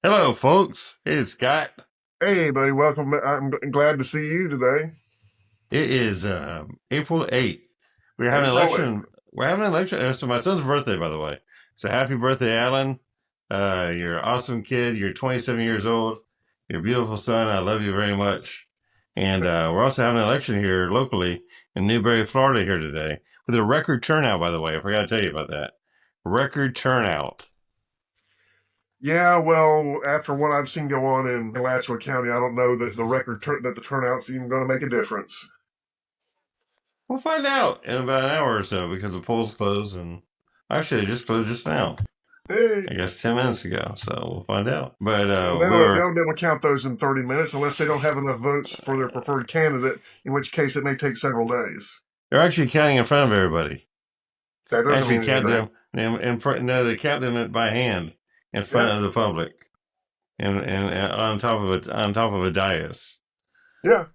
Hello, folks. Hey, Scott. Hey, buddy, welcome. I'm glad to see you today. It is April 8th. We're having an April 8th. election. We're having an election. It's my son's birthday, by the way. So happy birthday, Alan. You're an awesome kid. You're 27 years old. You're a beautiful son. I love you very much. And we're also having an election here locally in Newberry, Florida here today with a record turnout, by the way. I forgot to tell you about that. Record turnout. Yeah, well, after what I've seen go on in Alachua County, I don't know that that the turnout's even going to make a difference. We'll find out in about an hour or so because the polls close, and actually they just closed just now. Hey, I guess 10 minutes ago, so we'll find out. But well, they'll be able to count those in 30 minutes unless they don't have enough votes for their preferred candidate, in which case it may take several days. they're actually counting in front of everybody. That They doesn't actually mean count anything. them in front. No, they count them by hand in front Yeah, of the public, and on top of a dais, yeah.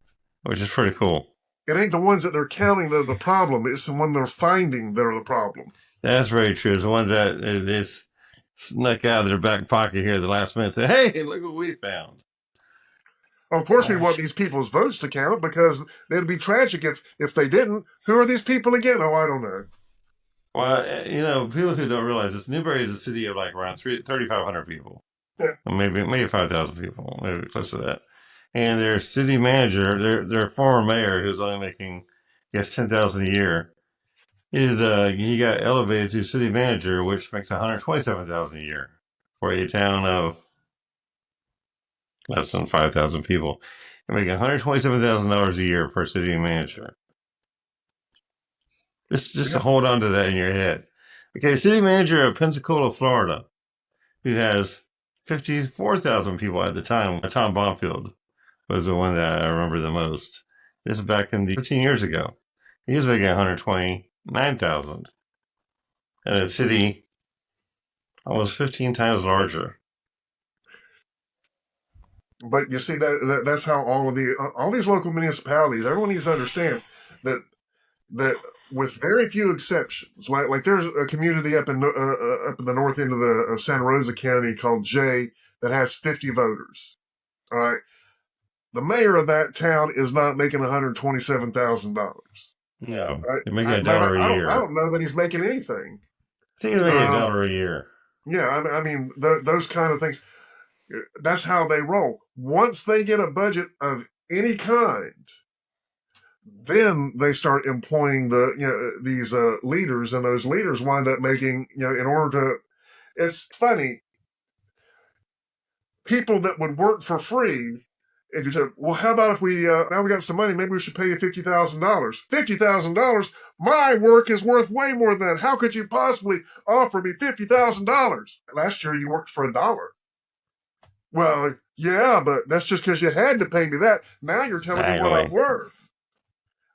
which is pretty cool. It ain't the ones that they're counting that are the problem. It's the one they're finding that are the problem. That's very true. It's the ones that they snuck out of their back pocket here at the last minute. Say, hey, look what we found. Of course, we want Gosh. these people's votes to count because it'd be tragic if they didn't. Who are these people again? Oh, I don't know. Well, people who don't realize this, Newberry is a city of like around 3,500 people. Yeah. Maybe 5,000 people, maybe close to that. And their city manager, their former mayor, who's only making, I guess, 10,000 a year, is he got elevated to city manager, which makes 127,000 a year for a town of less than 5,000 people. You're making $127,000 a year for a city manager. Just to Yeah. hold on to that in your head. Okay, city manager of Pensacola, Florida, who has 54,000 people at the time. Tom Bonfield was the one that I remember the most. This is back in the 15 years ago. He was making 129,000 in a city almost 15 times larger. But you see that's how all these local municipalities. Everyone needs to understand that with very few exceptions, like there's a community up in the north end of Santa Rosa County called Jay that has 50 voters. All right, the mayor of that town is not making $127,000. No, Right? you're making $1 a I year. don't know that he's making anything. I think he's making a Um, dollar a year. yeah, I mean those kind of things. That's how they roll. Once they get a budget of any kind, then they start employing these leaders, and those leaders wind up making in order to. It's funny, people that would work for free. If you said, well, how about if we now we got some money, maybe we should pay you $50,000. $50,000. My work is worth way more than that. How could you possibly offer me $50,000? Last year you worked for $1. Well, yeah, but that's just because you had to pay me that. Now you're telling me what I'm Exactly. worth.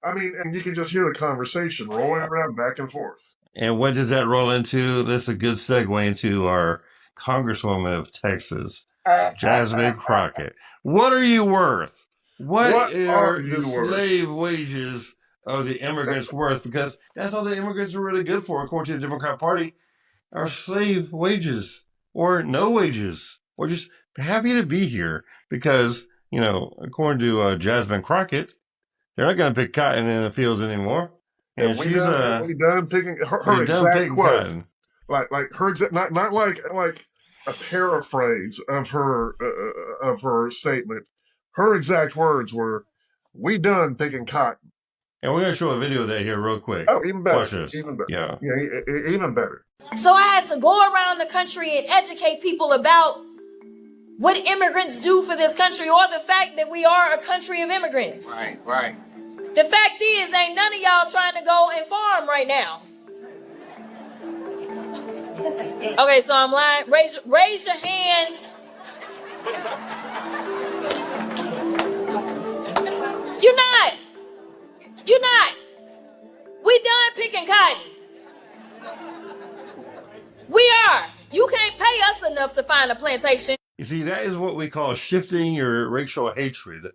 I mean, and you can just hear the conversation rolling around back and forth. And what does that roll into? That's a good segue into our Congresswoman of Texas, Jasmine Crockett. What are you worth? What What are are the you worth? slave wages of the immigrants worth? Because that's all the immigrants are really good for, according to the Democrat Party, are slave wages or no wages or just happy to be here. Because, according to Jasmine Crockett, they're not going to pick cotton in the fields anymore. And Have we done picking her they're done exact picking quote? cotton. Like her exact, not like a paraphrase of her statement. Her exact words were, "We done picking cotton." And we're going to show a video of that here real quick. Oh, even Watch better, this. even better. Yeah. Yeah, even better. So I had to go around the country and educate people about what immigrants do for this country, or the fact that we are a country of immigrants. Right, right. The fact is, ain't none of y'all trying to go and farm right now. Okay, so I'm lying. Raise your hands. You're not. You're not. We done picking cotton. We are. You can't pay us enough to find a plantation. You see, that is what we call shifting your racial hatred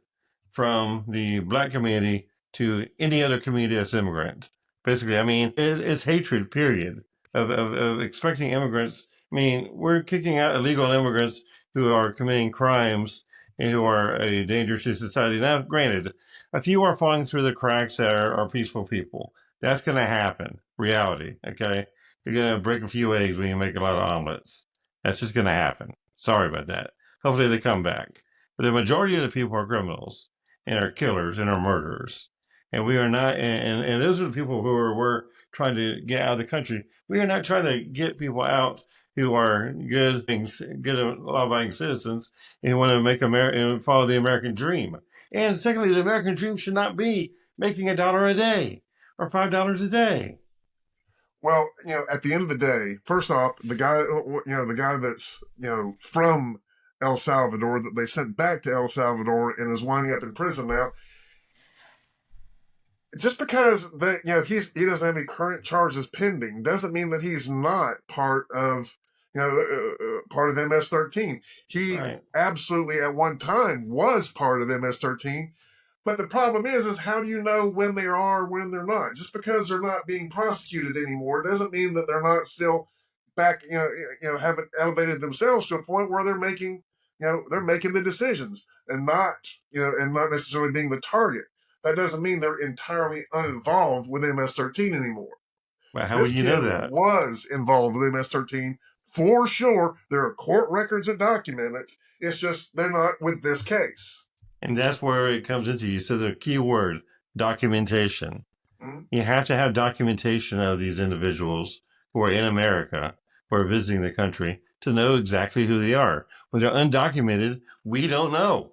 from the black community to any other community that's immigrant. Basically, I mean, it's hatred, period, of expecting immigrants. I mean, we're kicking out illegal immigrants who are committing crimes and who are a danger to society. Now, granted, a few are falling through the cracks that are peaceful people. That's going to happen. Reality, okay? You're going to break a few eggs when you make a lot of omelets. That's just going to happen. Sorry about that. Hopefully they come back. But the majority of the people are criminals and are killers and are murderers. And we are not, and those are the people who we're trying to get out of the country. We are not trying to get people out who are good, law-abiding citizens and want to make America follow the American dream. And secondly, the American dream should not be making $1 a day or $5 a day. Well, at the end of the day, first off, the guy that's from El Salvador that they sent back to El Salvador and is winding up in prison now. Just because he doesn't have any current charges pending doesn't mean that he's not part of part of MS-13. He absolutely at one time was part of MS-13, but the problem is how do you know when they are, when they're not? Just because they're not being prosecuted anymore doesn't mean that they're not still back, haven't elevated themselves to a point where they're making the decisions and not necessarily being the target. That doesn't mean they're entirely uninvolved with MS-13 anymore. Well, how would you know that? Was involved with MS-13 for sure. There are court records that document it. It's just they're not with this case. And that's where it comes into. You said the key word, documentation. Mm-hmm. You have to have documentation of these individuals who are in America, who are visiting the country, to know exactly who they are. When they're undocumented, we don't know.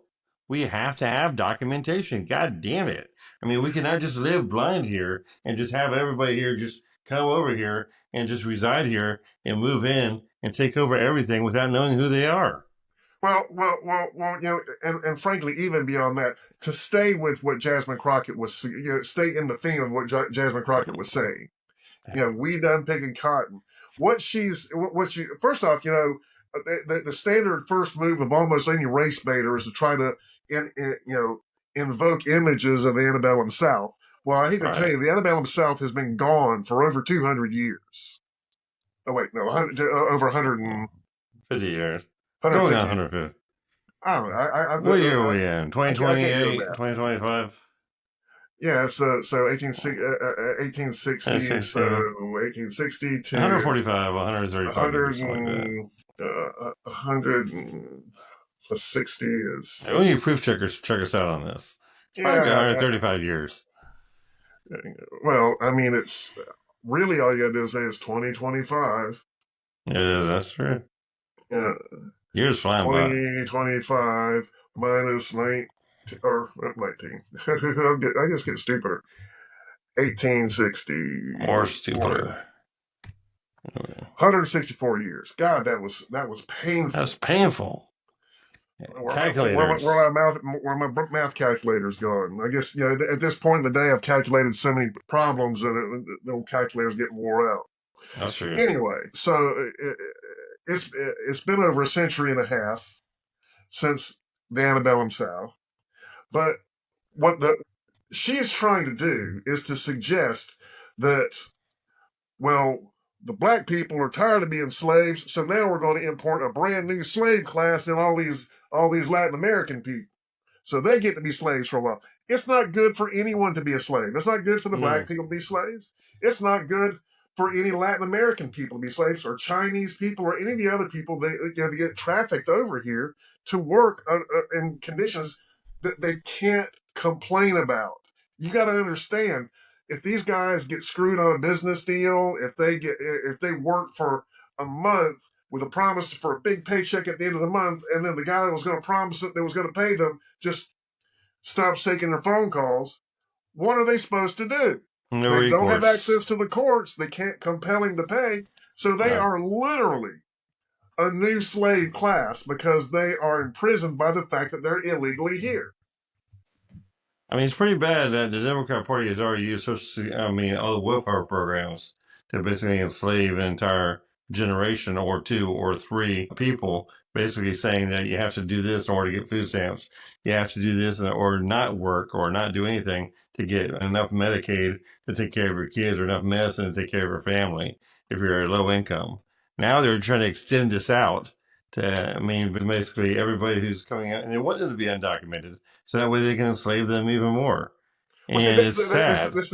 We have to have documentation. God damn it. I mean, we cannot just live blind here and just have everybody here just come over here and just reside here and move in and take over everything without knowing who they are. Well, and frankly, even beyond that, to stay with what Jasmine Crockett was, stay in the theme of what Jasmine Crockett was saying. We done picking cotton. First off, the standard first move of almost any race baiter is to try to, invoke images of the antebellum South. Well, I hate to tell you, the antebellum South has been gone for over 200 years. Oh, wait, no, over 150 years. 150. I don't know. What year are we in? 2028, 2025? Yeah, so 1860, so 1860 to 145, 135. 160 is. We need proof checkers to check us out on this. Yeah, 135 years. Well, I mean, it's really all you gotta do is say it's 2025. Yeah, that's true. Yeah. Years flying by. 2025 minus 19, or 19. I just get stupider. 1860. More stupider. 164 years. God, that was painful. That was painful. Calculators. Where my math calculator's gone. I guess at this point in the day, I've calculated so many problems that the old calculator's getting wore out. That's true. Anyway, so it's been over a century and a half since the antebellum South, but what she's trying to do is to suggest that, well, the black people are tired of being slaves, so now we're going to import a brand new slave class in all these Latin American people, so they get to be slaves for a while. It's not good for anyone to be a slave. It's not good for the black people to be slaves. It's not good for any Latin American people to be slaves, or Chinese people, or any of the other people that get trafficked over here to work in conditions that they can't complain about. You got to understand, if these guys get screwed on a business deal, if they work for a month with a promise for a big paycheck at the end of the month, and then the guy that was going to promise that was going to pay them just stops taking their phone calls, what are they supposed to do? No they don't have access to the courts. They can't compel him to pay. So they are literally a new slave class because they are imprisoned by the fact that they're illegally here. I mean, it's pretty bad that the Democrat Party has already used all the welfare programs to basically enslave an entire generation or two or three people, basically saying that you have to do this in order to get food stamps. You have to do this or not work or not do anything to get enough Medicaid to take care of your kids or enough medicine to take care of your family if you're low income. Now they're trying to extend this out to, basically everybody who's coming out, and they want them to be undocumented, so that way they can enslave them even more. Well, see, And it's sad. this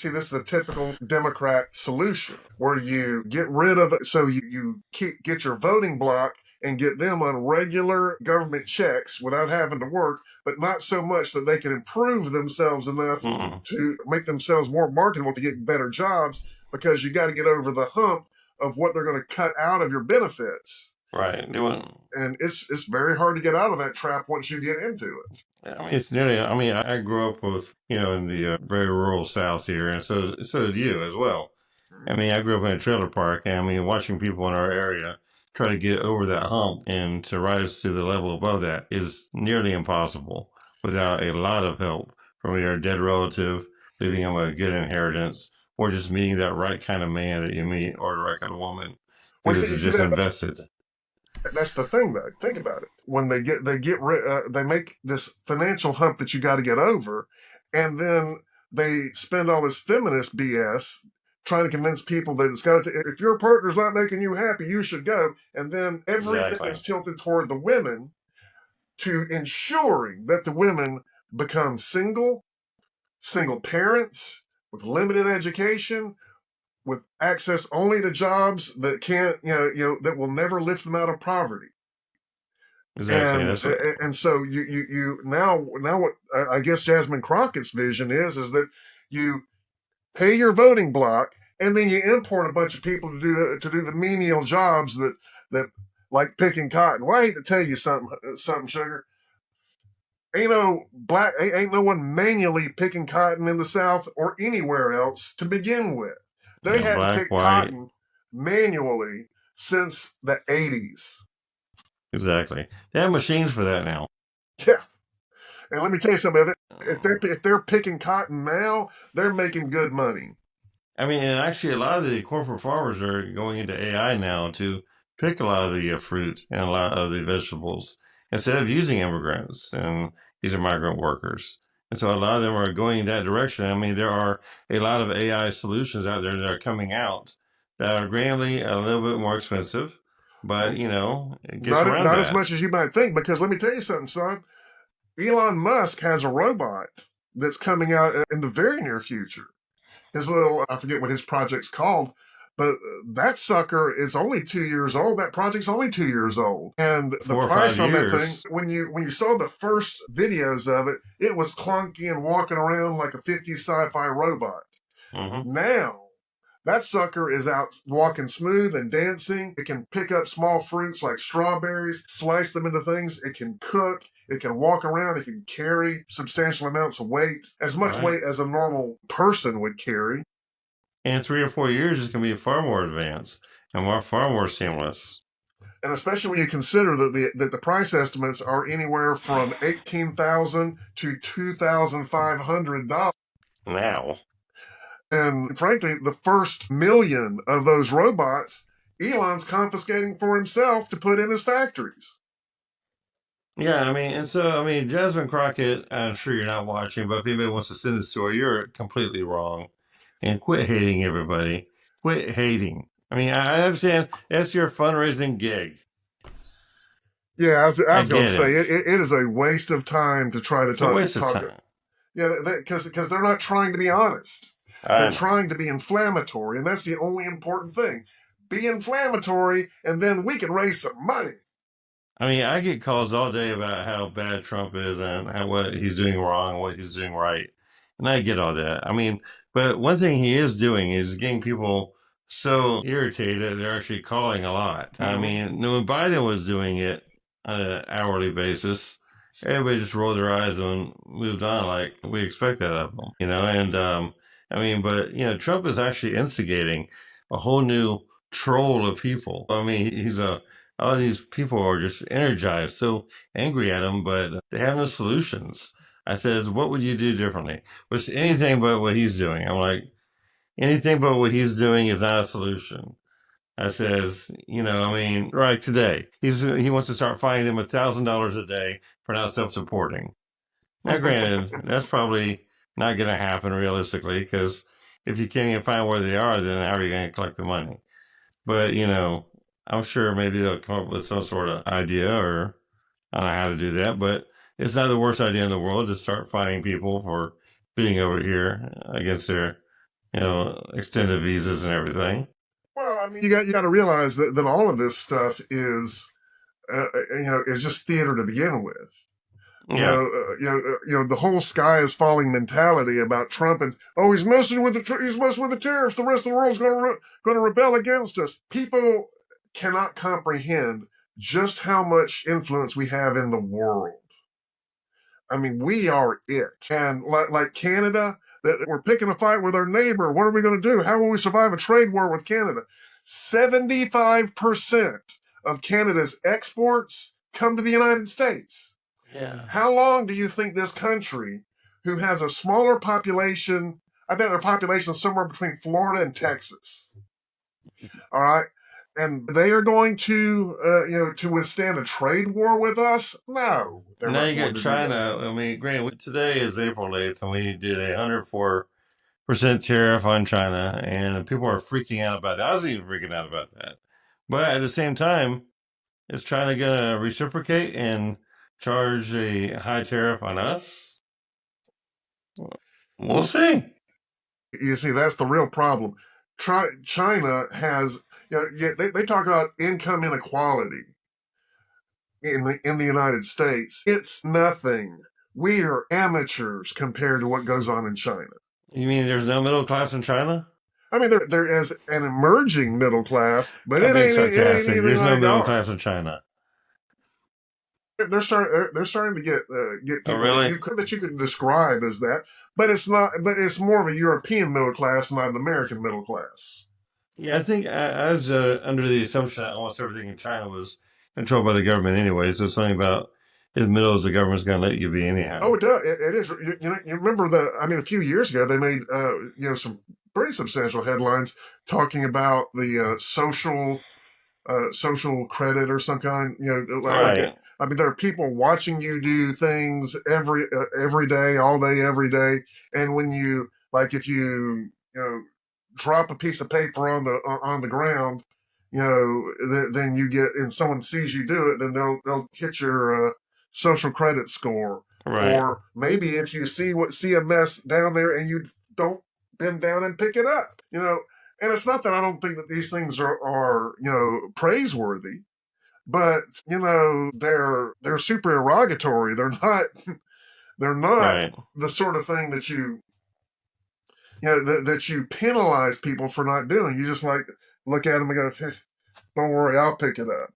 is a typical Democrat solution where you get rid of it, so you get your voting block and get them on regular government checks without having to work, but not so much that they can improve themselves enough to make themselves more marketable to get better jobs, because you got to get over the hump of what they're going to cut out of your benefits. Right. And it's very hard to get out of that trap once you get into it. It's nearly, I grew up with, in the very rural South here, and so did you as well. I grew up in a trailer park, and watching people in our area try to get over that hump and to rise to the level above that is nearly impossible without a lot of help from your dead relative, leaving them a good inheritance, or just meeting that right kind of man that you meet, or the right kind of woman who's just invested. That's the thing, though. Think about it. When they make this financial hump that you got to get over, and then they spend all this feminist BS trying to convince people that it's got to. If your partner's not making you happy, you should go. And then everything is tilted toward the women, to ensuring that the women become single parents with limited education, with access only to jobs that can't, that will never lift them out of poverty. Exactly. And so you now what I guess Jasmine Crockett's vision is that you pay your voting block, and then you import a bunch of people to do the menial jobs that like picking cotton. Well, I hate to tell you something, sugar. Ain't no one manually picking cotton in the South or anywhere else to begin with. They had to pick cotton manually since the 80s. Exactly. They have machines for that now. Yeah. And let me tell you something. If they're picking cotton now, they're making good money. And actually, a lot of the corporate farmers are going into AI now to pick a lot of the fruit and a lot of the vegetables instead of using immigrants, and these are migrant workers. And so a lot of them are going in that direction. There are a lot of AI solutions out there that are coming out that are granted a little bit more expensive, but it gets around not that. as much as you might think, because let me tell you something, son. Elon Musk has a robot that's coming out in the very near future. I forget what his project's called, but that sucker is only 2 years old. That project's only 2 years old. And the price on that thing, when you saw the first videos of it, it was clunky and walking around like a 50s sci-fi robot. Mm-hmm. Now, that sucker is out walking smooth and dancing. It can pick up small fruits like strawberries, slice them into things. It can cook. It can walk around. It can carry substantial amounts of weight, as much weight as a normal person would carry. In 3 or 4 years, it's going to be far more advanced and far more seamless. And especially when you consider that the price estimates are anywhere from $18,000 to $2,500 now. And frankly, the first million of those robots, Elon's confiscating for himself to put in his factories. Yeah, and so, Jasmine Crockett, I'm sure you're not watching, but if anybody wants to send this to her, you're completely wrong. And quit hating everybody. Quit hating. I understand that's your fundraising gig. Yeah, I was going to say, it is a waste of time to try to talk. A waste of time. Yeah, because they're not trying to be honest. They're trying to be inflammatory, and that's the only important thing. Be inflammatory, and then we can raise some money. I get calls all day about how bad Trump is and what he's doing wrong, what he's doing right. And I get all that. But one thing he is doing is getting people so irritated they're actually calling a lot. Mm-hmm. When Biden was doing it on an hourly basis, everybody just rolled their eyes and moved on like we expect that of them, but Trump is actually instigating a whole new troll of people. All of these people are just energized, so angry at him, but they have no solutions. I says, what would you do differently? Which anything but what he's doing. I'm like, anything but what he's doing is not a solution. I says, right today, he wants to start fining them $1,000 a day for not self-supporting. Now, granted, that's probably not going to happen realistically, because if you can't even find where they are, then how are you going to collect the money? But, I'm sure maybe they'll come up with some sort of idea, or I don't know how to do that, but it's not the worst idea in the world to start fining people for being over here against their, extended visas and everything. Well, I mean, you got to realize that all of this stuff is just theater to begin with. Yeah. The whole sky is falling mentality about Trump and he's messing with the tariffs. The rest of the world's going to rebel against us. People cannot comprehend just how much influence we have in the world. I mean, we are it. And like Canada, that we're picking a fight with our neighbor. What are we going to do? How will we survive a trade war with Canada? 75% of Canada's exports come to the United States. Yeah. How long do you think this country, who has a smaller population, I think their population is somewhere between Florida and Texas, all right, and they are going to withstand a trade war with us? No, they're Now not you going got to do that. China. I mean, granted, today is April 8th, and we did a 104% tariff on China, and people are freaking out about that. I was even freaking out about that. But at the same time, is China going to reciprocate and charge a high tariff on us? We'll see. You see, that's the real problem. China has, they talk about income inequality in the United States. It's nothing. We are amateurs compared to what goes on in China. You mean there's no middle class in China? I mean, there is an emerging middle class, but I'm it being ain't sarcastic. anything There's no like middle ours. class in China. They're starting to get Oh, people really? that you could describe as that, but it's not. But it's more of a European middle class, not an American middle class. Yeah, I think I was under the assumption that almost everything in China was controlled by the government anyway. So it's something about in the middle is the government's going to let you be anyhow. Oh, it does. It is. You remember a few years ago they made some pretty substantial headlines talking about the social credit or some kind. Right. I mean, there are people watching you do things every day, all day, every day, and when you if you drop a piece of paper on the ground, then you get and someone sees you do it, then they'll hit your social credit score. Right. Or maybe if you see a mess down there and you don't bend down and pick it up, and it's not that I don't think that these things are praiseworthy, but they're super erogatory. They're not Right. the sort of thing that that you penalize people for not doing. You just look at them and go, hey, don't worry, I'll pick it up.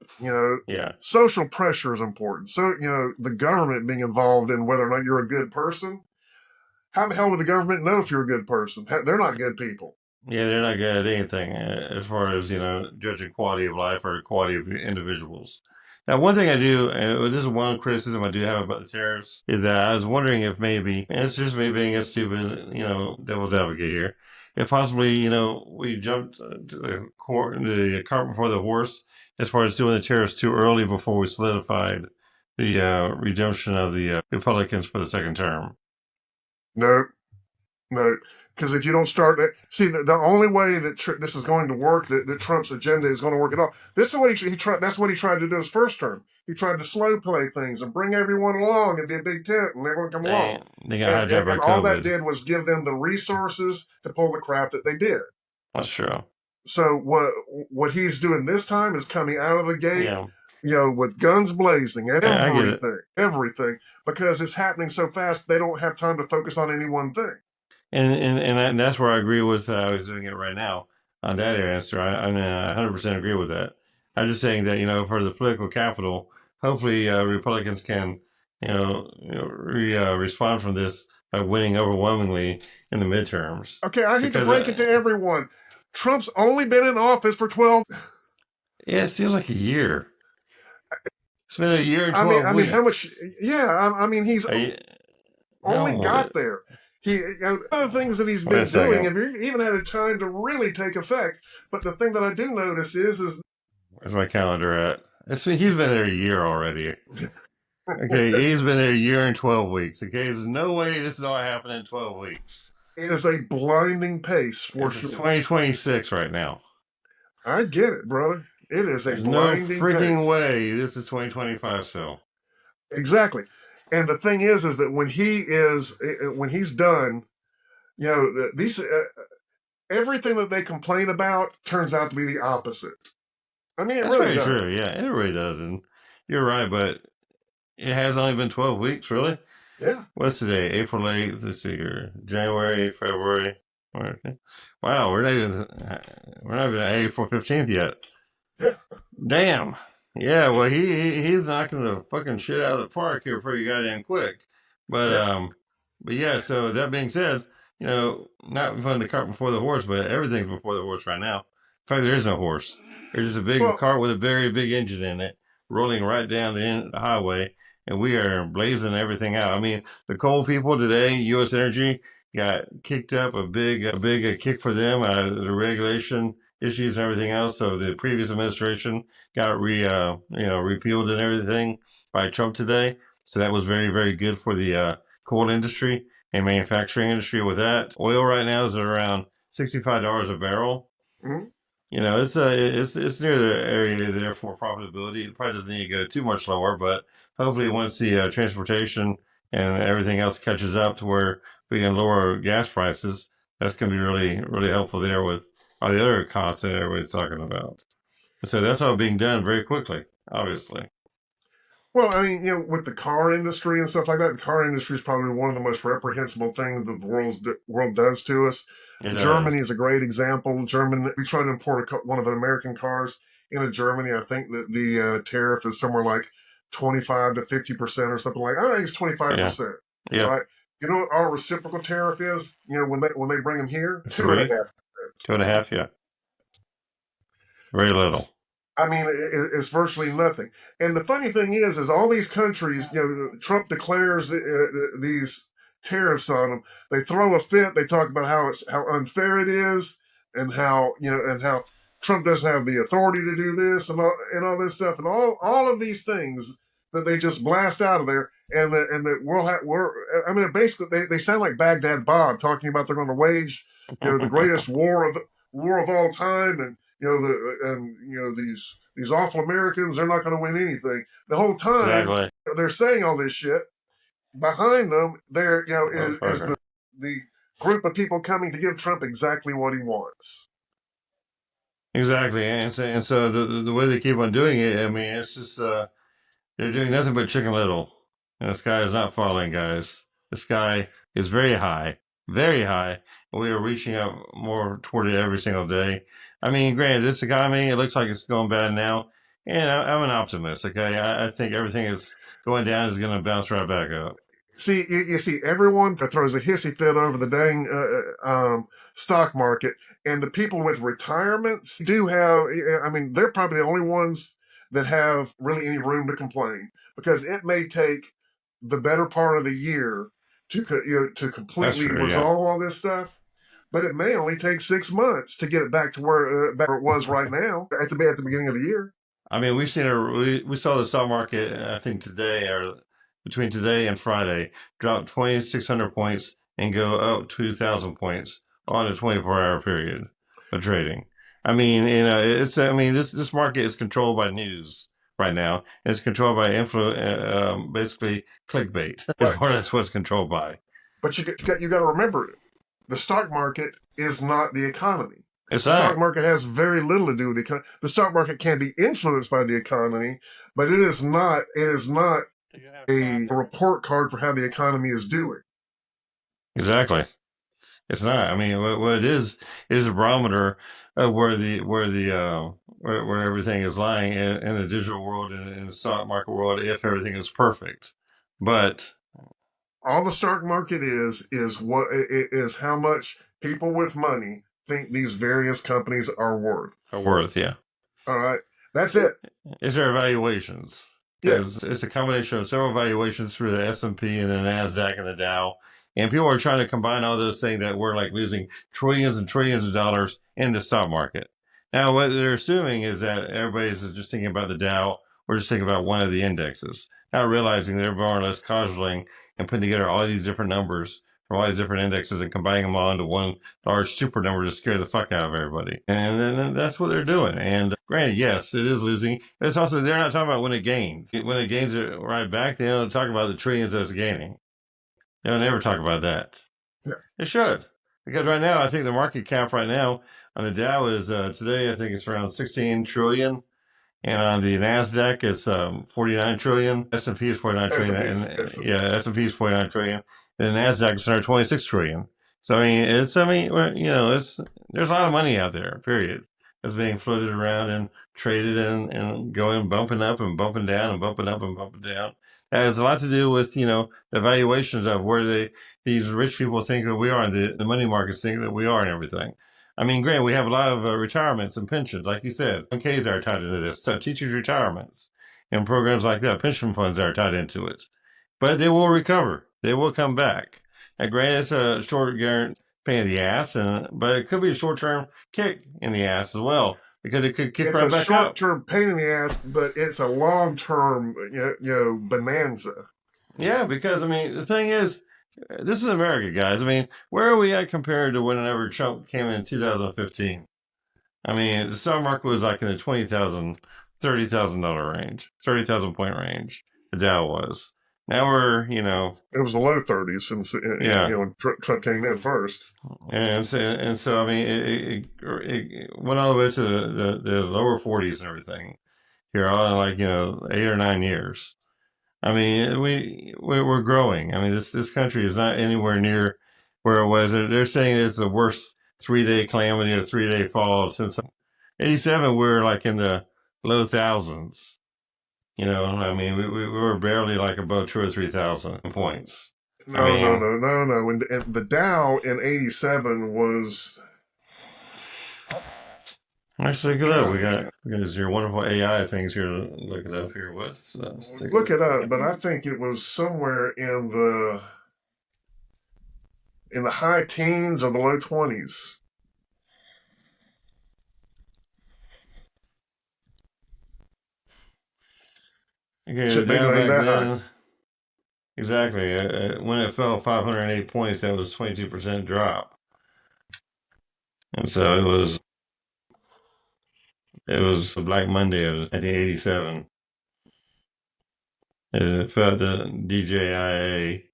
Yeah. Social pressure is important. So the government being involved in whether or not you're a good person. How the hell would the government know if you're a good person? They're not good people. Yeah, they're not good at anything as far as, judging quality of life or quality of individuals. Now, one thing I do, and this is one criticism I do have about the tariffs, is that I was wondering if maybe, and it's just me being a stupid, devil's advocate here, if possibly, we jumped to the cart before the horse as far as doing the tariffs too early before we solidified the redemption of the Republicans for the second term. No, because if you don't start that, see, the only way that this is going to work, that Trump's agenda is going to work at all. This is what he tried. That's what he tried to do his first term. He tried to slow play things and bring everyone along and be a big tent and everyone come along. They got hijacked by And all that COVID. did was give them the resources to pull the crap that they did. That's true. So what he's doing this time is coming out of the gate, Yeah. with guns blazing, I get it. everything, because it's happening so fast they don't have time to focus on any one thing. And that's where I agree with how he's doing it right now on that answer. I mean, I 100% agree with that. I'm just saying that, for the political capital, hopefully Republicans can, respond from this by winning overwhelmingly in the midterms. Okay, I hate to break it to everyone. Trump's only been in office for 12. Yeah, it seems like a year. It's been a year and 12 I mean, weeks. how much? Yeah, I mean, he's only No, got there. Other things that he's Wait a been doing second. have even had a time to really take effect. But the thing that I do notice is Where's my calendar at? He's been there a year already. Okay, he's been there a year and 12 weeks. Okay, there's no way this is all happening in 12 weeks. it is a blinding pace for It's sure. 2026 right now. I get it, brother. It is a There's no blinding freaking pace. way this is 2025 still. Exactly. And the thing is that when he's done, these everything that they complain about turns out to be the opposite. I mean, it That's really very does. true. Yeah, it really does. And you're right, but it has only been 12 weeks, really. Yeah. What's today? April 8th. Let's see here. January, February. March. Wow, we're not even at April 15th yet. Yeah. Damn. Yeah, well, he's knocking the fucking shit out of the park here pretty goddamn quick. But yeah. So that being said, not putting the cart before the horse, but everything's before the horse right now. In fact, there is no horse. There's just a big cart with a very big engine in it, rolling right down the highway, and we are blazing everything out. I mean, the coal people today, U.S. Energy got kicked up a big kick for them. The regulation issues and everything else. So the previous administration got repealed and everything by Trump today. So that was very, very good for the coal industry and manufacturing industry with that. Oil right now is at around $65 a barrel. Mm-hmm. It's near the area there for profitability. It probably doesn't need to go too much lower, but hopefully once the transportation and everything else catches up to where we can lower gas prices, that's going to be really, really helpful there with all the other costs that everybody's talking about. So that's all being done very quickly, obviously. Well, I mean, with the car industry and stuff like that, the car industry is probably one of the most reprehensible things that the world does to us. Germany is a great example. We try to import one of the American cars into Germany. I think that the tariff is somewhere like 25 to 50% or something like that. I think it's 25%. Yeah. Right? You know what our reciprocal tariff is? When they bring them here? 2.5%. 2.5%, yeah. Very little. I mean, it's virtually nothing. And the funny thing is all these countries, Trump declares these tariffs on them. They throw a fit. They talk about how unfair it is, and how Trump doesn't have the authority to do this, and all this stuff, and all of these things that they just blast out of there, and that I mean, basically they sound like Baghdad Bob talking about they're going to wage the greatest war of all time, and these awful Americans, they're not going to win anything. The whole time they're saying all this shit. Behind them, there is the group of people coming to give Trump exactly what he wants. Exactly, and so the way they keep on doing it, I mean, it's just they're doing nothing but Chicken Little. And the sky is not falling, guys. The sky is very high, very high. We are reaching up more toward it every single day. I mean, granted, this economy, it looks like it's going bad now, and I'm an optimist. Okay, I think everything is going down is going to bounce right back up. See, you see, everyone throws a hissy fit over the dang stock market, and the people with retirements do have. I mean, they're probably the only ones that have really any room to complain, because it may take the better part of the year to completely resolve all this stuff. But it may only take 6 months to get it back to where it was right now at the beginning of the year. I mean, we saw the stock market, I think today, or between today and Friday, drop 2,600 points and go up 2,000 points on a 24-hour period of trading. I mean, this market is controlled by news right now. It's controlled by basically clickbait. That's what's controlled by. But you got to remember, the stock market is not the economy. The stock market has very little to do with the economy. The stock market can be influenced by the economy, but it is not a report card for how the economy is doing. Exactly. It's not. I mean, what it is a barometer of where everything is lying in the digital world and in the stock market world if everything is perfect. But all the stock market is how much people with money think these various companies are worth. Yeah. All right. That's it. It's their evaluations. Yes. It's a combination of several valuations through the S&P and the NASDAQ and the Dow. And people are trying to combine all those things that we're like losing trillions and trillions of dollars in the stock market. Now, what they're assuming is that everybody's just thinking about the Dow or just thinking about one of the indexes, not realizing they're more or less coddling and putting together all these different numbers from all these different indexes and combining them all into one large super number to scare the fuck out of everybody. And then that's what they're doing. And granted, yes, it is losing. But it's also, they're not talking about when it gains. When it gains it right back, they don't talk about the trillions that's gaining. They don't ever talk about that. Yeah. They should. Because right now, I think the market cap right now on the Dow is today, I think it's around 16 trillion. And on the Nasdaq, it's 49 trillion. S&P is 49 trillion. S&P is 49 trillion. And the Nasdaq is 126 trillion. So there's a lot of money out there. Period. That's being floated around and traded and going bumping up and bumping down and bumping up and bumping down. That has a lot to do with the valuations of where these rich people think that we are, and the money markets think that we are, and everything. Granted, we have a lot of retirements and pensions, like you said. 1Ks are tied into this. So teachers' retirements and programs like that, pension funds are tied into it. But they will recover. They will come back. And granted, it's a short pain in the ass, but it could be a short-term kick in the ass as well, because it could kick right back up. It's a short-term pain in the ass, but it's a long-term, bonanza. Yeah, because, the thing is, this is America, guys. Where are we at compared to whenever Trump came in 2015? The stock market was like in the $20,000, $30,000 range, 30,000 point range. The Dow was. Now we're, it was the low 30s since when Trump came in first. And so it went all the way to the lower 40s and everything here, all in like 8 or 9 years. We're growing. This country is not anywhere near where it was. They're saying it's the worst 3-day calamity or 3-day fall since 87. We're like in the low thousands. We were barely like above 2,000 or 3,000 points. No. And the Dow in 87 was. Actually, look it up. We got your wonderful AI things here. Look it up here. Look it up, but I think it was somewhere in the high teens or the low 20s. Okay, the Dow back then. Exactly. When it fell 508 points, that was 22% drop. And so it was Black Monday of 1987. It fell the DJIA,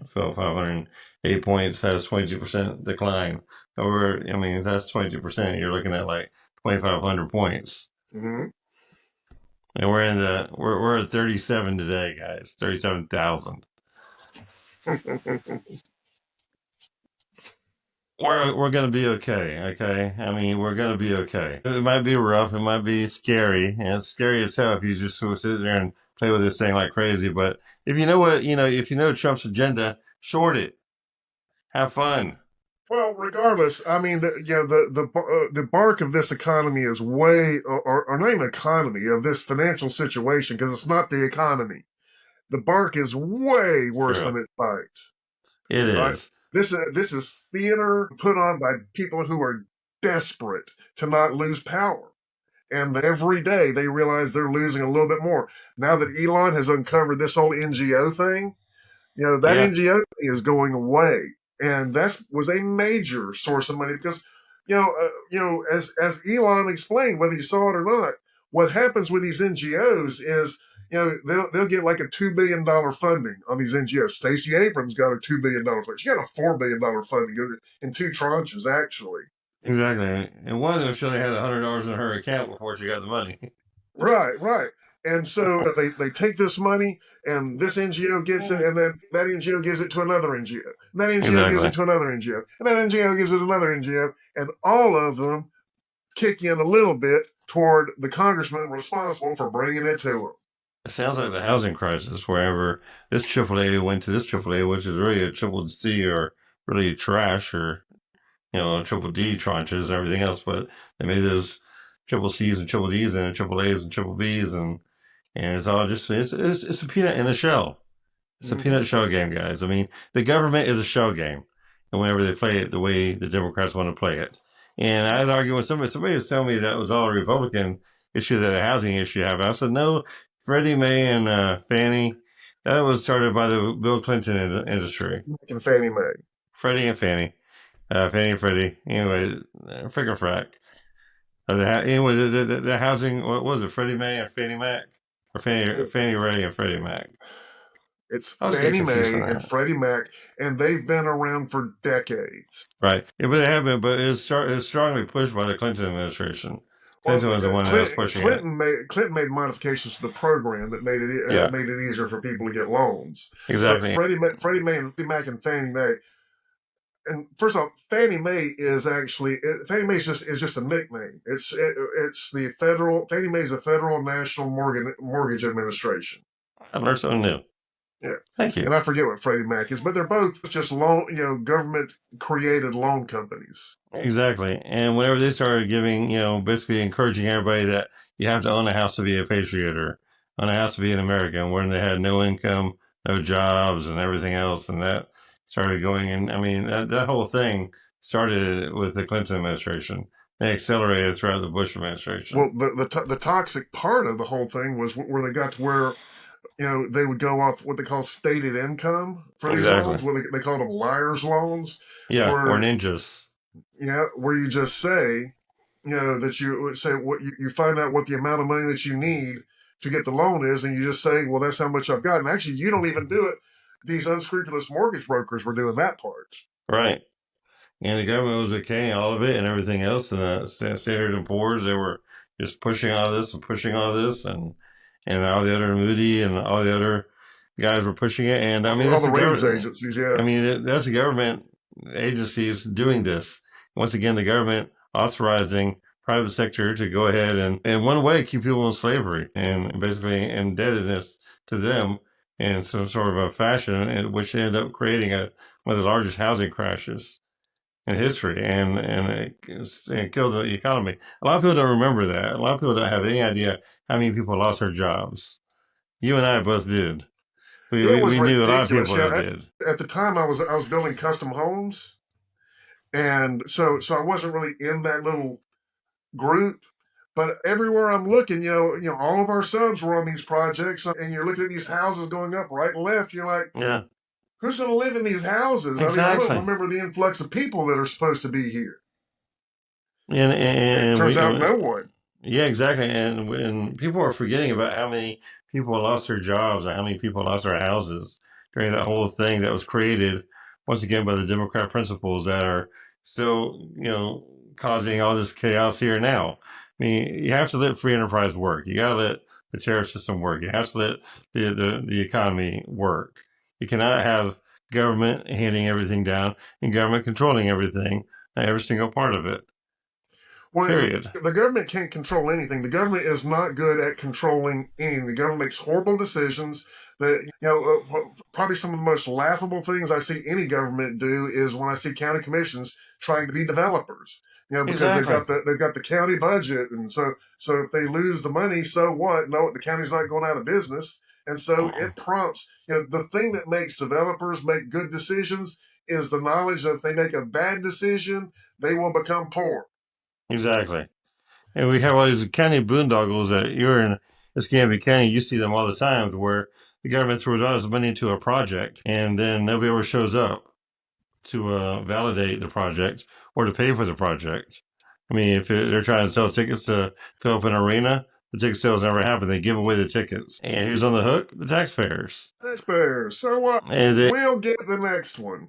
fell 508 points, that's 22% decline. However, that's 22%. You're looking at like 2,500 points. Mm-hmm. And we're at 37 today, guys. 37,000. We're going to be okay, we're going to be okay. It might be rough, it might be scary, and it's scary as hell if you just sort of sit there and play with this thing like crazy. But if you know Trump's agenda, short it. Have fun. Well, regardless, the bark of this economy is way, or not even economy, of this financial situation, because it's not the economy. The bark is way worse than it bites. It is. This is theater put on by people who are desperate to not lose power. And every day they realize they're losing a little bit more. Now that Elon has uncovered this whole NGO thing, NGO thing is going away. And that was a major source of money because, as Elon explained, whether you saw it or not, what happens with these NGOs is, they'll get like a $2 billion funding on these NGOs. Stacey Abrams got a $2 billion funding. She got a $4 billion funding in 2 tranches, actually. Exactly. And one of them, she only had $100 in her account before she got the money. Right. And so they take this money, and this NGO gets it, and then that NGO gives it to another NGO. And that NGO gives it to another NGO. And that NGO gives it to another NGO. And all of them kick in a little bit toward the congressman responsible for bringing it to them. It sounds like the housing crisis, wherever this AAA went to this AAA, which is really a triple C or really trash, or triple D tranches and everything else. But they made those triple C's and triple D's and triple A's and triple B's, and it's all just it's a peanut in a shell. It's a peanut shell game, guys. The government is a shell game, and whenever they play it the way the Democrats want to play it. And I'd argue when somebody was telling me that was all a Republican issue, that a housing issue happened, I said no. Freddie Mae and Fannie, that was started by the Bill Clinton industry. And Fannie Mae. Freddie and Fannie. Fannie and Freddie. Anyway, frick or frack. Anyway, the housing, what was it, Freddie Mae and Fannie Mac? Or Fannie Ray and Freddie Mac? It's I was getting Fannie confused on Mae and that. Freddie Mac, and they've been around for decades. Right. Yeah, but they have been, but it's strongly pushed by the Clinton administration. Clinton was the one that was pushing it. Clinton made modifications to the program that Yeah, made it easier for people to get loans. But exactly. Freddie Mae and Fannie Mae, and first off, Fannie Mae is just a nickname. It's the federal Fannie Mae is a federal national mortgage administration. I learned something new. Yeah, Thank you. and I forget what Freddie Mac is, but they're both just government created loan companies. Exactly. And whenever they started giving, basically encouraging everybody that you have to own a house to be a patriot or own a house to be an American, when they had no income, no jobs, and everything else, and that started going in. I mean, that whole thing started with the Clinton administration. They accelerated throughout the Bush administration. Well, the toxic part of the whole thing was where they got to where they would go off what they call stated income for these loans. What they call them liars loans. Yeah, or ninjas. Yeah, where you just say, that you would say what you find out what the amount of money that you need to get the loan is, and you just say, well, that's how much I've got. And actually, you don't even do it. These unscrupulous mortgage brokers were doing that part. Right. And the government was okaying all of it and everything else. And the Standard & Poor's, they were just pushing all this and pushing all this. And all the other Moody and all the other guys were pushing it. And I mean, all the ratings agencies, yeah. I mean, that's the government agencies doing this. Once again, the government authorizing private sector to go ahead and in one way keep people in slavery and basically indebtedness to them in some sort of a fashion, which ended up creating one of the largest housing crashes in history, and it killed the economy. A lot of people don't remember that. A lot of people don't have any idea how many people lost their jobs. You and I both did. We knew a lot of people that did. At the time, I was building custom homes, and so I wasn't really in that little group. But everywhere I'm looking, all of our subs were on these projects, and you're looking at these houses going up right and left. You're like, yeah, who's going to live in these houses? Exactly. I mean, I don't remember the influx of people that are supposed to be here. And it turns out no one. Yeah, exactly. And when people are forgetting about how many people lost their jobs and how many people lost their houses during that whole thing that was created, once again, by the Democrat principles that are still, causing all this chaos here now. I mean, you have to let free enterprise work. You got to let the tariff system work. You have to let the economy work. You cannot have government handing everything down and government controlling everything, every single part of it. Well, period. The government can't control anything. The government is not good at controlling anything. The government makes horrible decisions. That probably some of the most laughable things I see any government do is when I see county commissions trying to be developers. Because they've got the county budget, and so if they lose the money, so what? No, the county's not going out of business, and so it prompts. The thing that makes developers make good decisions is the knowledge that if they make a bad decision, they will become poor. Exactly. And we have all these county boondoggles that you're in Escambia County. You see them all the time where the government throws all this money into a project and then nobody ever shows up to validate the project or to pay for the project. I mean, if they're trying to sell tickets to fill up an arena, the ticket sales never happen. They give away the tickets. And who's on the hook? The taxpayers. So what? We'll get the next one.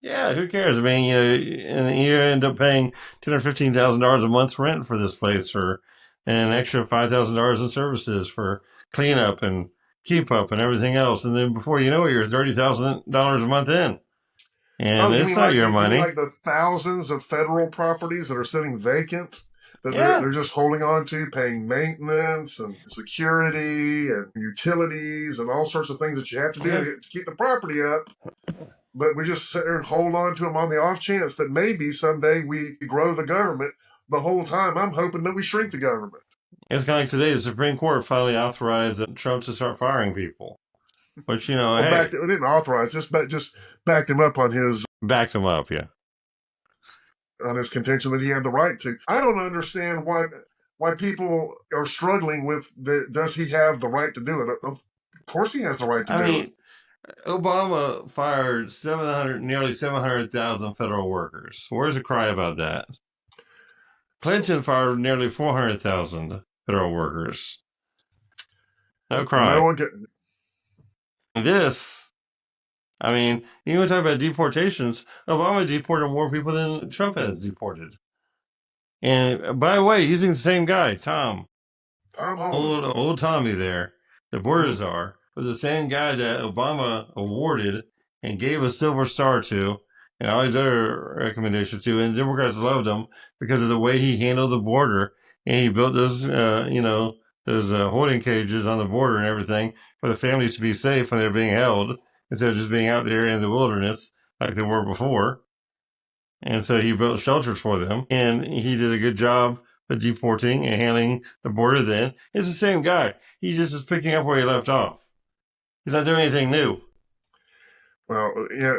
Yeah, who cares? I mean, and you end up paying $215,000 a month rent for this place, or an extra $5,000 in services for cleanup and keep up and everything else. And then before you know it, you're $30,000 a month in, and it's not your money. Like the thousands of federal properties that are sitting vacant that they're just holding on to, paying maintenance and security and utilities and all sorts of things that you have to do to keep the property up. But we just sit there and hold on to them on the off chance that maybe someday we grow the government. The whole time, I'm hoping that we shrink the government. It's kind of like today, the Supreme Court finally authorized Trump to start firing people. Which, it didn't authorize, just backed him up on his... Backed him up, yeah. On his contention that he had the right to. I don't understand why people are struggling with does he have the right to do it? Of course he has the right to do it. Obama fired nearly 700,000 federal workers. Where's the cry about that? Clinton fired nearly 400,000 federal workers. No cry. No one can. This, I mean, you want to talk about deportations? Obama deported more people than Trump has deported. And by the way, using the same guy, Tom, old Tommy there, the border czar, was the same guy that Obama awarded and gave a Silver Star to, and all these other recommendations to, and Democrats loved him because of the way he handled the border, and he built those, those holding cages on the border and everything for the families to be safe when they're being held instead of just being out there in the wilderness like they were before. And so he built shelters for them, and he did a good job of deporting and handling the border then. It's the same guy. He just is picking up where he left off. He's not doing anything new. Well, yeah.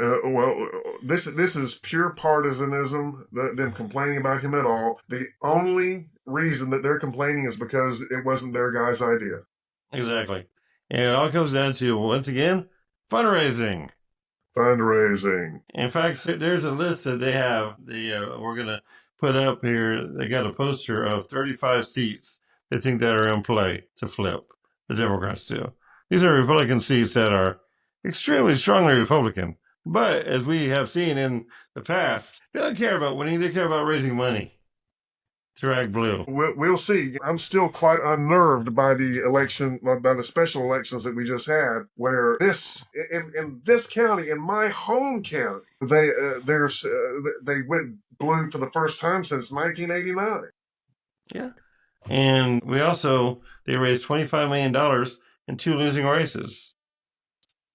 This is pure partisanism. Them complaining about him at all. The only reason that they're complaining is because it wasn't their guy's idea. Exactly. And it all comes down to, once again, fundraising. In fact, there's a list that they have. We're going to put up here. They got a poster of 35 seats they think that are in play to flip. The Democrats do. These are Republican seats that are extremely strongly Republican. But as we have seen in the past, they don't care about winning. They care about raising money to act blue. We'll see. I'm still quite unnerved by the election, by the special elections that we just had, where in this county, in my home county, they went blue for the first time since 1989. Yeah. And they raised $25 million in 2 losing races.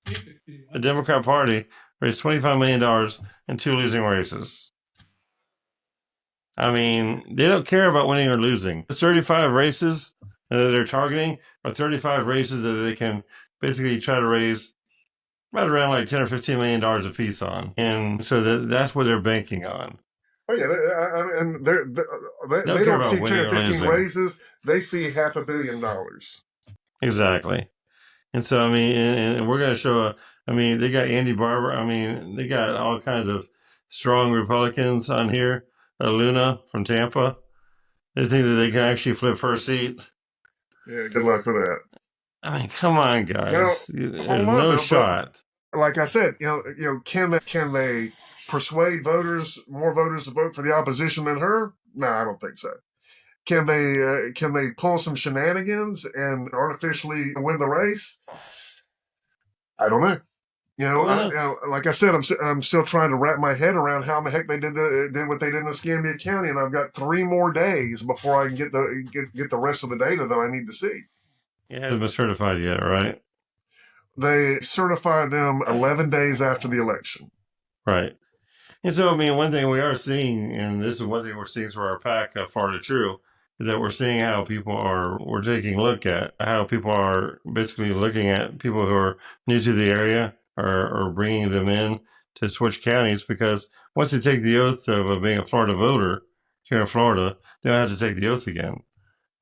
The Democrat Party raised $25 million in 2 losing races. I mean, they don't care about winning or losing. The 35 races that they're targeting are 35 races that they can basically try to raise right around like $10 or $15 million a piece on. And so that's what they're banking on. Oh yeah, and they don't see 10 or 15 raises. They see $500 million. Exactly. And so, I mean, and we're going to show, they got Andy Barber. They got all kinds of strong Republicans on here. Luna from Tampa. They think that they can actually flip her seat. Yeah, good luck with that. Come on, guys. There's no shot. Like I said, can they persuade more voters to vote for the opposition than her? No, I don't think so. Can they pull some shenanigans and artificially win the race? I don't know. Like I said, I'm still trying to wrap my head around how the heck they did what they did in Escambia County, and I've got 3 more days before I can get the rest of the data that I need to see. It hasn't been certified yet, right? They certified them 11 days after the election. Right. And so, one thing we are seeing, and this is one thing we're seeing for our PAC, Far to True, is that we're seeing how we're taking a look at how people are basically looking at people who are new to the area or bringing them in to switch counties, because once they take the oath of being a Florida voter here in Florida, they don't have to take the oath again.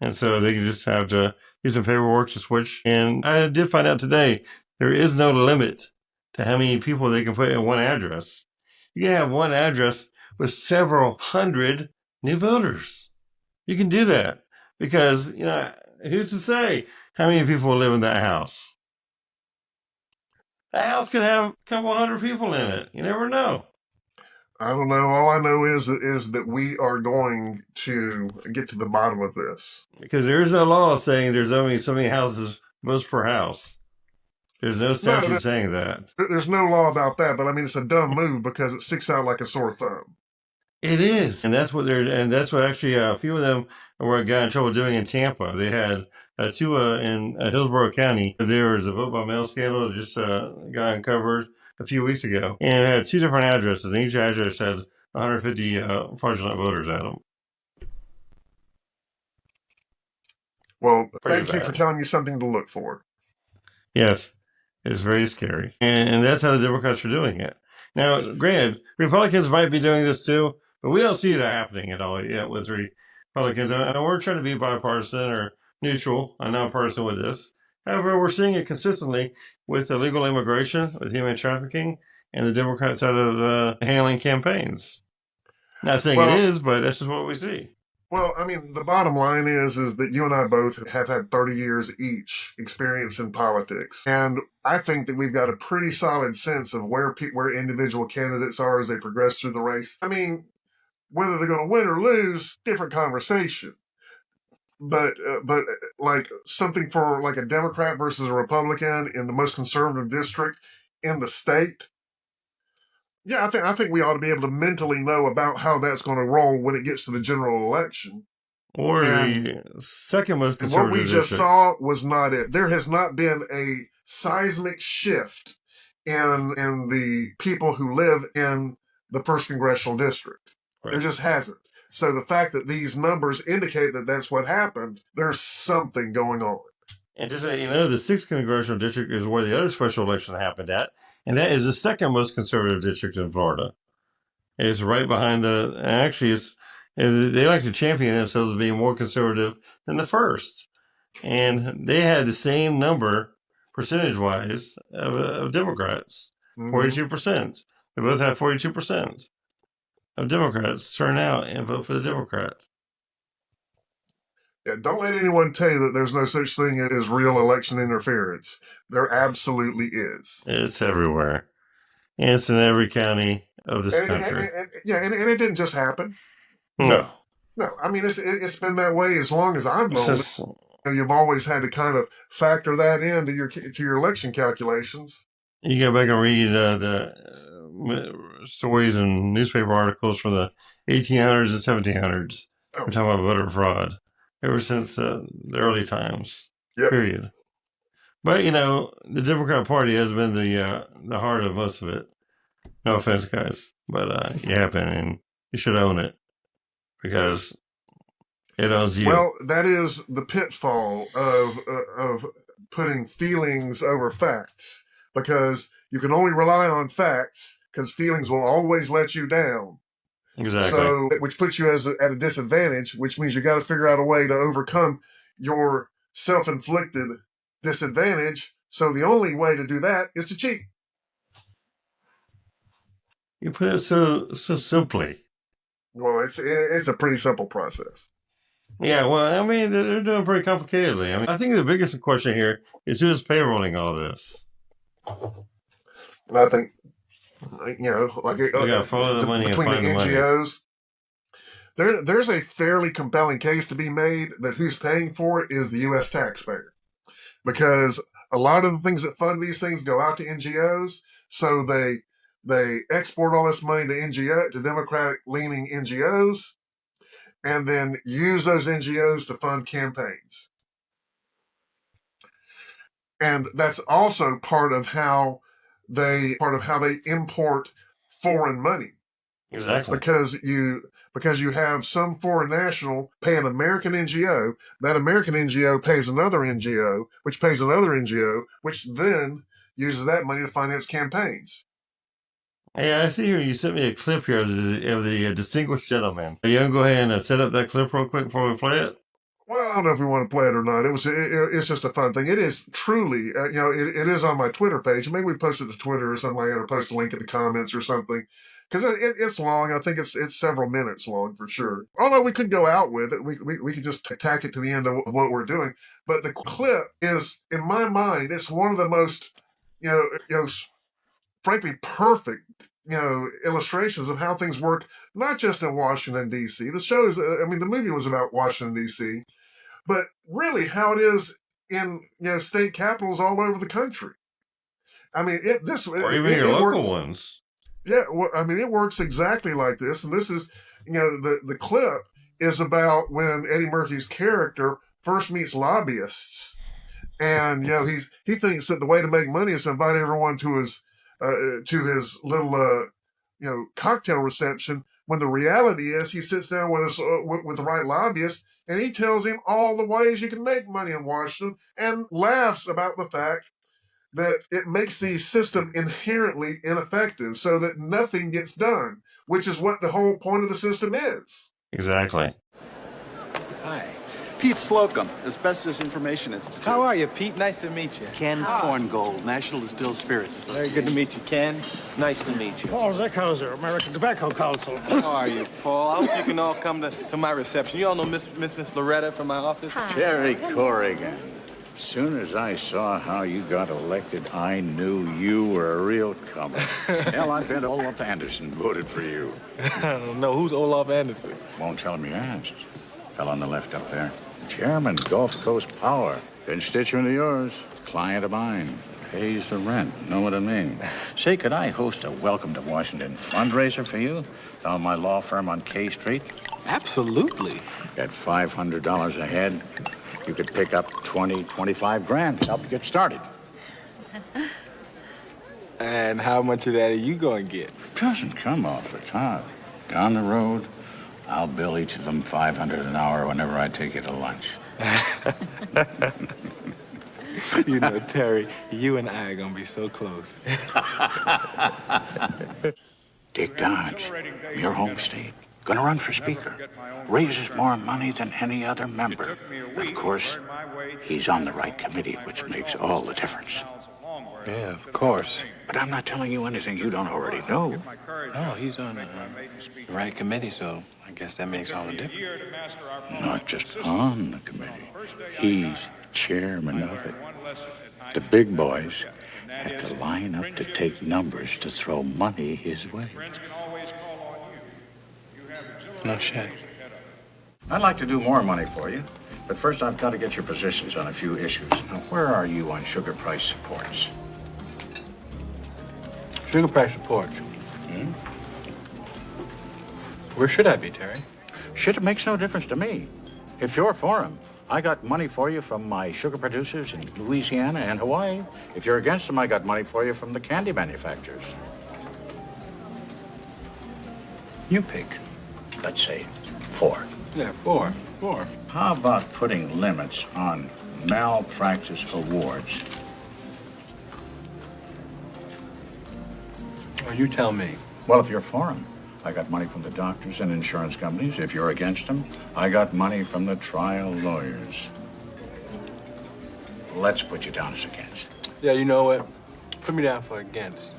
And so they can just have to do some paperwork to switch. And I did find out today, there is no limit to how many people they can put in one address. You can have one address with several hundred new voters. You can do that because, who's to say how many people live in that house? That house could have a couple hundred people in it. You never know. I don't know. All I know is that we are going to get to the bottom of this. Because there is no law saying there's only so many houses, votes per house. There's no statute saying that. There's no law about that, but it's a dumb move because it sticks out like a sore thumb. It is, and that's what actually a few of them got in trouble doing in Tampa. They had 2 in Hillsborough County. There was a vote by mail scandal that just got uncovered a few weeks ago, and it had 2 different addresses, and each address had 150 fraudulent voters at them. Well, thank you for telling me something to look for. Yes, it's very scary, and that's how the Democrats are doing it. Now, granted, Republicans might be doing this too, but we don't see that happening at all yet with Republicans. And we're trying to be bipartisan or neutral and nonpartisan with this. However, we're seeing it consistently with illegal immigration, with human trafficking, and the Democrats out of handling campaigns. Not saying it is, but that's just what we see. Well, I mean, the bottom line is that you and I both have had 30 years each experience in politics. And I think that we've got a pretty solid sense of where individual candidates are as they progress through the race. I mean, whether they're going to win or lose, different conversation. But like something for like a Democrat versus a Republican in the most conservative district in the state, yeah, I think we ought to be able to mentally know about how that's going to roll when it gets to the general election. Or the second most conservative what we just saw was not it. There has not been a seismic shift in the people who live in the first congressional district. Right. There just hasn't. So the fact that these numbers indicate that that's what happened, there's something going on. And just so you know, the 6th congressional district is where the other special election happened at, and that is the second most conservative district in Florida. It's right behind they like to champion themselves as being more conservative than the first. And they had the same number, percentage-wise, of Democrats, 42%. They both have 42% of Democrats turn out and vote for the Democrats. Yeah, don't let anyone tell you that there's no such thing as real election interference. There absolutely is. It's everywhere. And it's in every county of this country. And it didn't just happen. No. I mean, it's been that way as long as I've known. You've always had to kind of factor that into your election calculations. You go back and read the stories and newspaper articles from the 1800s and 1700s. We're talking about voter fraud ever since the early times. Yep. Period. But the Democrat Party has been the heart of most of it. No offense, guys, but you have been, and you should own it because it owns you. Well, that is the pitfall of putting feelings over facts, because you can only rely on facts because feelings will always let you down. Exactly. So, which puts you at a disadvantage, which means you got to figure out a way to overcome your self-inflicted disadvantage. So the only way to do that is to cheat. You put it so simply. Well, it's a pretty simple process. Yeah, well, I mean, they're doing pretty complicatedly. I mean, I think the biggest question here is who is payrolling all this. I think, like we got to follow the money between and find the NGOs. Money. There's a fairly compelling case to be made that who's paying for it is the U.S. taxpayer, because a lot of the things that fund these things go out to NGOs, so they export all this money to Democratic-leaning NGOs, and then use those NGOs to fund campaigns. And that's also part of how they import foreign money. Exactly. Because you have some foreign national pay an American NGO, that American NGO pays another NGO, which pays another NGO, which then uses that money to finance campaigns. Hey, I see here you sent me a clip here of the distinguished gentleman. Are you going to go ahead and set up that clip real quick before we play it? Well, I don't know if we want to play it or not. It's just a fun thing. It is truly, it is on my Twitter page. Maybe we post it to Twitter or something like that, or post a link in the comments or something. Because it's long. I think it's several minutes long for sure. Although we could go out with it. We could just tack it to the end of what we're doing. But the clip is, in my mind, it's one of the most, frankly, perfect, illustrations of how things work, not just in Washington, D.C. The movie was about Washington, D.C., but really how it is in, state capitals all over the country. I mean, or even your local ones. Yeah, well, I mean, it works exactly like this. And this is, the clip is about when Eddie Murphy's character first meets lobbyists. And, he thinks that the way to make money is to invite everyone to his little, cocktail reception, when the reality is he sits down with the right lobbyist, and he tells him all the ways you can make money in Washington and laughs about the fact that it makes the system inherently ineffective so that nothing gets done, which is what the whole point of the system is. Exactly. Hi. Pete Slocum, Asbestos Information Institute. How are you, Pete? Nice to meet you. Ken Korngold, National Distilled Spirits. Very good to meet you, Ken. Nice to meet you. Paul Zeckhauser, American Tobacco Council. How are you, Paul? I hope you can all come to my reception. You all know Miss Loretta from my office? Terry Corrigan. As soon as I saw how you got elected, I knew you were a real comer. Hell, I bet Olaf Anderson voted for you. I don't know. Who's Olaf Anderson? Won't tell him you asked. Fell on the left up there. Chairman, Gulf Coast Power. Constituent of yours. Client of mine. Pays the rent. Know what I mean? Say, could I host a Welcome to Washington fundraiser for you? Down my law firm on K Street? Absolutely. At $500 a head, you could pick up 20, 25 grand to help you get started. And how much of that are you going to get? Doesn't come off the top. Down the road, I'll bill each of them $500 an hour whenever I take you to lunch. You know, Terry, you and I are going to be so close. Dick Dodge, your home state, gonna run for speaker. Raises more money than any other member. Of course, he's on the right committee, which makes all the difference. Yeah, of course. But I'm not telling you anything you don't already know. Oh, he's on the right committee, so I guess that makes all the difference. Not just on the committee. He's chairman of it. The big boys have to line up to take numbers to throw money his way. No shit. I'd like to do more money for you, but first I've got to get your positions on a few issues. Now, where are you on sugar price supports? Sugar price reports. Where should I be, Terry? Shit, it makes no difference to me. If you're for 'em, I got money for you from my sugar producers in Louisiana and Hawaii. If you're against them, I got money for you from the candy manufacturers. You pick. Let's say 4. Yeah, 4. 4. How about putting limits on malpractice awards? Well, you tell me. Well, if you're for 'em, I got money from the doctors and insurance companies. If you're against them, I got money from the trial lawyers. Let's put you down as against. Yeah, you know what? Put me down for against.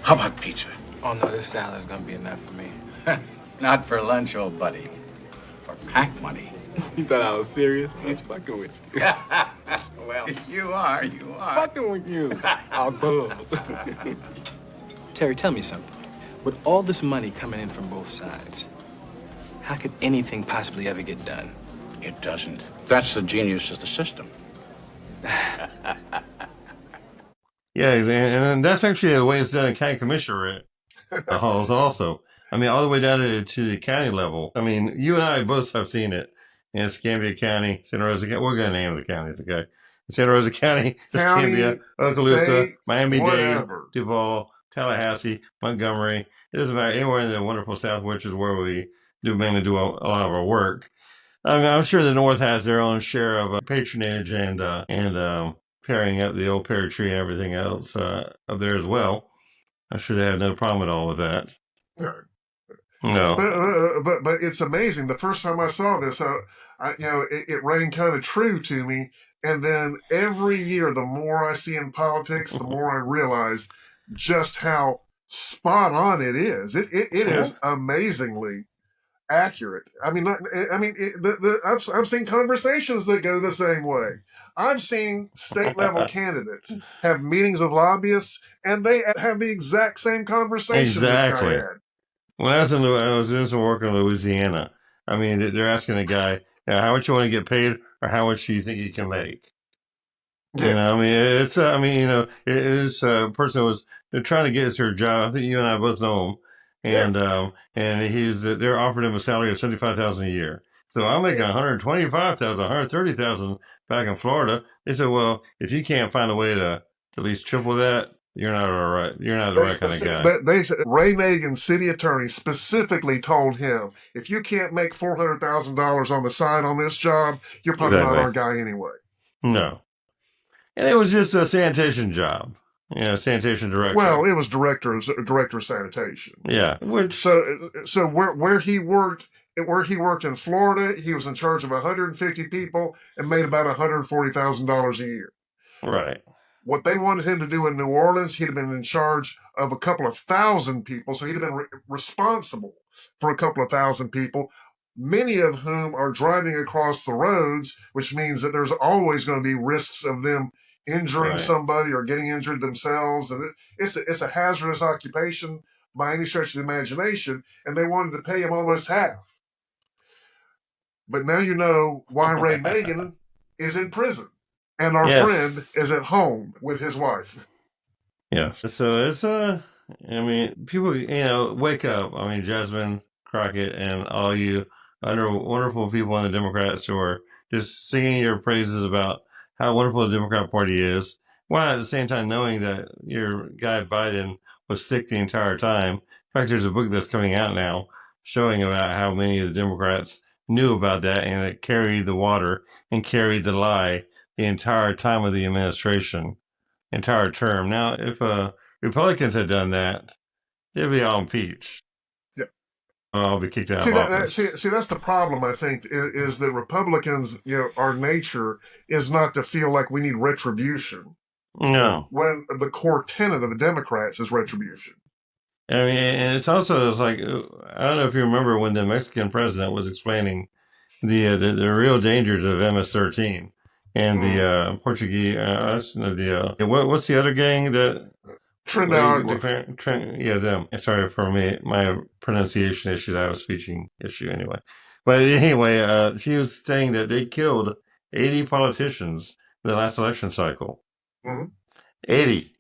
How about pizza? Oh, no, this salad's going to be enough for me. Not for lunch, old buddy. For pack money. You thought I was serious? I was fucking with you. Well, you are. Fucking with you. I'll buzz. Terry, tell me something. With all this money coming in from both sides, how could anything possibly ever get done? It doesn't. That's the genius of the system. Yeah, and that's actually the way it's done in county commissioner halls also. I mean, all the way down to the county level. I mean, you and I both have seen it. In Escambia County, Santa Rosa County. We're going to name the counties, okay? Santa Rosa County, Escambia, Okaloosa, Miami-Dade, Duval, Tallahassee, Montgomery. It doesn't matter. Anywhere in the wonderful South, which is where we mainly do a lot of our work. I mean, I'm sure the North has their own share of patronage and pairing up the old pear tree and everything else up there as well. I'm sure they have no problem at all with that. No, but it's amazing. The first time I saw this, it rang kind of true to me. And then every year, the more I see in politics, the more I realize just how spot on it is. It is amazingly accurate. I've seen conversations that go the same way. I've seen state level candidates have meetings with lobbyists, and they have the exact same conversation. Exactly. This guy had. When I was doing some work in Louisiana, I mean, they're asking the guy, how much you want to get paid or how much do you think you can make? Yeah. You know, I mean, it is a person who they're trying to get us her job. I think you and I both know him. And, they're offering him a salary of $75,000 a year. So I'm making $125,000, $130,000 back in Florida. They said, well, if you can't find a way to at least triple that, you're not all right. You're not the right kind of guy. But they said Ray Nagin, city attorney, specifically told him, if you can't make $400,000 on the side on this job, you're probably not our guy anyway. No. And it was just a sanitation job. Sanitation director. Well, it was director of sanitation. Yeah. So where he worked, where he worked in Florida, he was in charge of 150 people and made about $140,000 a year. Right. What they wanted him to do in New Orleans, he'd have been in charge of a couple of thousand people, so he'd have been responsible for a couple of thousand people, many of whom are driving across the roads, which means that there's always going to be risks of them injuring somebody or getting injured themselves. And it's a hazardous occupation by any stretch of the imagination, and they wanted to pay him almost half. But now you know why Ray Megan is in prison, and our friend is at home with his wife. Yes. So it's I mean, people, wake up. I mean, Jasmine Crockett and all you wonderful people in the Democrats who are just singing your praises about how wonderful the Democrat Party is, while at the same time knowing that your guy Biden was sick the entire time. In fact, there's a book that's coming out now showing about how many of the Democrats knew about that, and it carried the water and carried the lie the entire time of the administration, entire term. Now, if Republicans had done that, they'd be all impeached. Yeah. I'll be kicked out of office. See, that's the problem, I think, is that Republicans, our nature is not to feel like we need retribution. No. When the core tenet of the Democrats is retribution. I mean, and it's like, I don't know if you remember when the Mexican president was explaining the real dangers of MS-13 and the Portuguese, what's the other gang that? Trinidad. Them. Sorry for my pronunciation issues. I have a speaking issue anyway. But anyway, she was saying that they killed 80 politicians in the last election cycle. Mm-hmm. 80.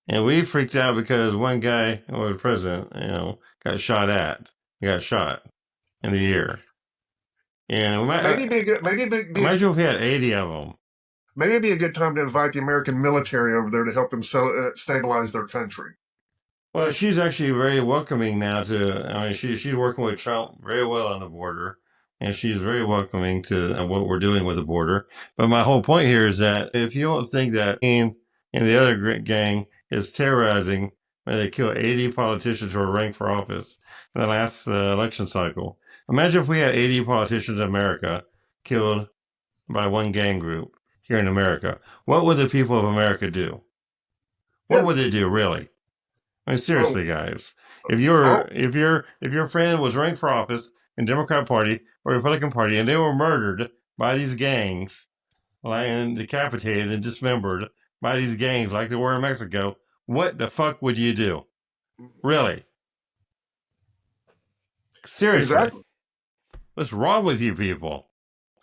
And we freaked out because one guy, who was president, got shot at. He got shot in the ear. And imagine if we had 80 of them. Maybe it'd be a good time to invite the American military over there to help them stabilize their country. Well, she's actually very welcoming now she's working with Trump very well on the border, and she's very welcoming to what we're doing with the border. But my whole point here is that if you don't think that and the other gang is terrorizing when they kill 80 politicians who are ranked for office in the last election cycle, imagine if we had 80 politicians in America killed by one gang group here in America. What would the people of America do? What would they do, really? I mean, seriously, guys. If your friend was running for office in Democrat Party or Republican Party and they were murdered by these gangs, and decapitated and dismembered by these gangs like they were in Mexico, what the fuck would you do? Really? Seriously. Exactly. What's wrong with you people?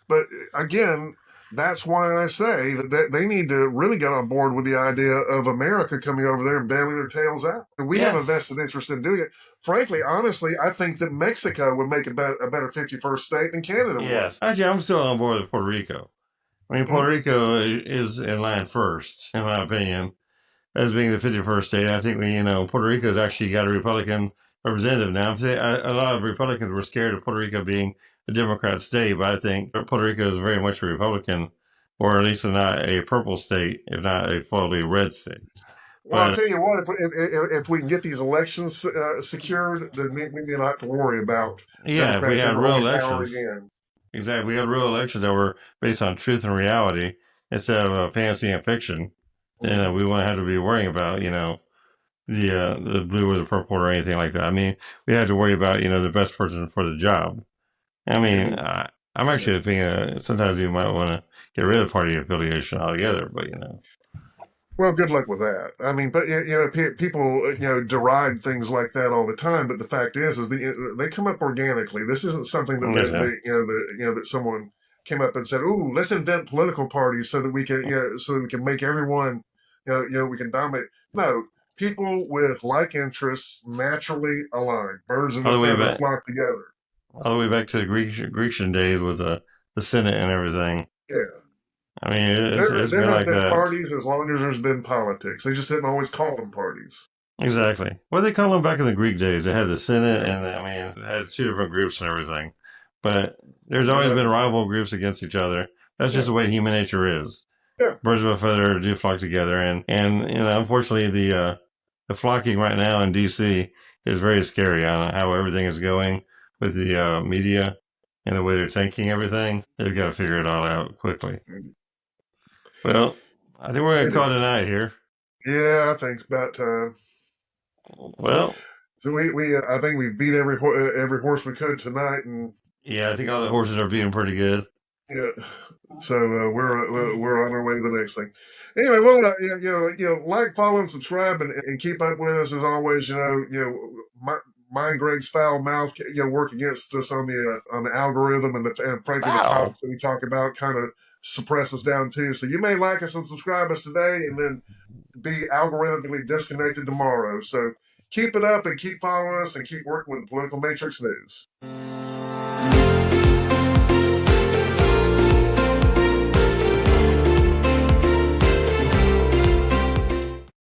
But again, that's why I say that they need to really get on board with the idea of America coming over there and bailing their tails out. And we have a vested interest in doing it. Frankly, honestly, I think that Mexico would make a better 51st state than Canada would. Yes. Actually, I'm still on board with Puerto Rico. I mean, Puerto Rico is in line first, in my opinion, as being the 51st state. I think, Puerto Rico's actually got a Republican representative now. A lot of Republicans were scared of Puerto Rico being a Democrat state, but I think Puerto Rico is very much a Republican, or at least not a purple state, if not a fully red state. Well, I'll tell you what, if we can get these elections secured, then we don't have to worry about if we had real elections. Exactly. We had real elections that were based on truth and reality instead of fantasy and fiction. And we wouldn't have to be worrying about, the blue or the purple or anything like that. I mean, we had to worry about, the best person for the job. I mean, I'm actually thinking sometimes you might want to get rid of party affiliation altogether, but, Well, good luck with that. I mean, but people deride things like that all the time. But the fact is they come up organically. This isn't something that that someone came up and said, "Ooh, let's invent political parties so that we can make everyone we can dominate." No, people with like interests naturally align. Birds of a feather flock together. All the way back to the Grecian days with the Senate and everything. Yeah. I mean, it's been like that. Parties as long as there's been politics. They just didn't always call them parties. Exactly. What they call them back in the Greek days? They had the Senate, and it had two different groups and everything. But there's always been rival groups against each other. That's just the way human nature is. Yeah. Birds of a feather do flock together, and unfortunately, the flocking right now in D.C. is very scary on how everything is going with the media and the way they're tanking everything. They've got to figure it all out quickly. Well, I think we're going to call it a night here. Yeah, I think it's about time. Well, so I think we beat every horse we could tonight, and yeah, I think all the horses are being pretty good. Yeah, so we're on our way to the next thing. Anyway, well, like, follow, and subscribe, and keep up with us as always. Mind Greg's foul mouth, work against us on the algorithm, and frankly the topics that we talk about kind of suppress us down too. So you may like us and subscribe us today, and then be algorithmically disconnected tomorrow. So keep it up and keep following us and keep working with the Political Matrix News.